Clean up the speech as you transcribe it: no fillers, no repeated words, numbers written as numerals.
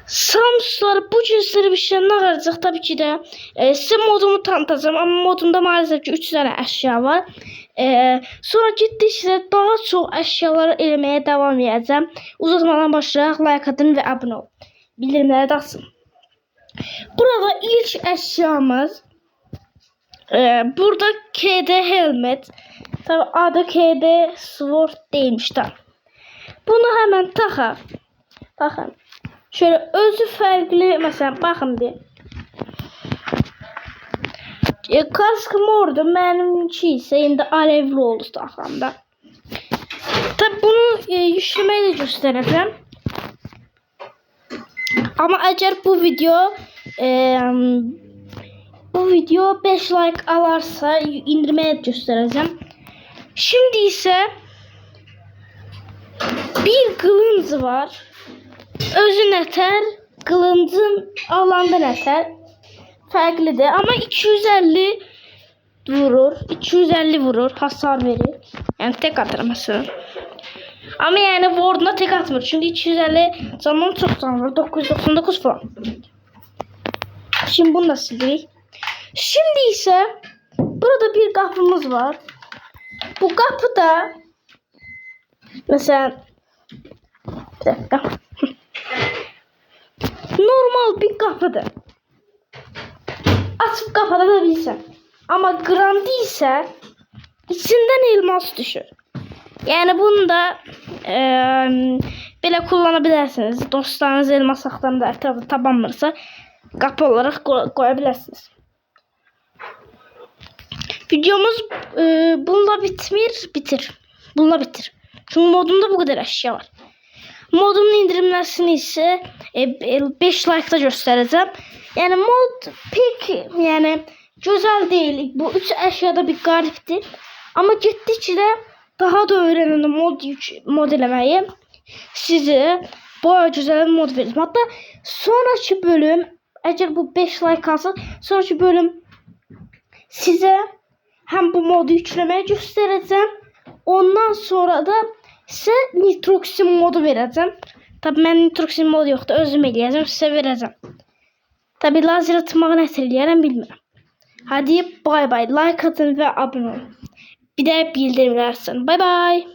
Samsunglar bu cinsleri bir şey ne olacak? Tabii ki de size modumu tanıtacağım ama modumda maalesef ki 3 tane eşya var. Sonra gittikçe daha çok eşyaları elemeye devam edeceğim. Uzatmadan başlayaq, like atın ve abone olun. Bildirimleri de açın. Burada ilk eşyamız burada KD helmet. Tabii adı KD Sword değilmiş de. Bunu hemen takaq. Bakın. Şöyle özü farklı mesela bakın bir. Kaskım orada benimki ise indi alevli oldu taxanda. Tabi bunu yüklemeyi de göstereceğim. Ama eğer bu video 5 like alarsa indirmeye göstereceğim. Şimdi ise bir kılıncı var. Özü neter, kılıncın alanda neter. Farklıdır ama 250 vurur. 250 vurur, hasar verir. Yani tek atar mesela. Ama yani Ward'una tek atmır. Çünkü 250 canından çok can var. 999 falan. Şimdi bunu da sildik. Şimdi ise burada bir kapımız var. Bu kapıda mesela bir dakika. Normal bir kapıdır. Açıp kapatabilirsen. Ama grandi ise içinden elmas düşür. Yani bunu da böyle kullanabilirsiniz. Dostlarınız elmas saxtanı da etrafda tabanmırsa kapı olarak koyabilirsiniz. Videomuz bununla bitir. Bununla bitir. Çünkü modumda bu kadar eşya var. Modumun indirimlerini ise 5 like'da göstereceğim. Yani mod pek yani güzel değil. Bu 3 eşyada bir garipti. Ama gittikçe de daha da öğrenin mod elemeyi. Size bayağı güzel mod vereceğim. Hatta sonraki bölüm eğer bu 5 like alsa sonraki bölüm size hem bu modu yüklemeyi göstereceğim. Ondan sonra da size nitroxin modu vereceğim. Tabii ben nitroxin modu yoktu. Özüm eləyəcəm, size vereceğim. Tabii lazer atmağı nə eləyərəm bilmirəm. Hadi bay bay. Like atın ve abone olun. Bir de bildirimler açın. Bay bay.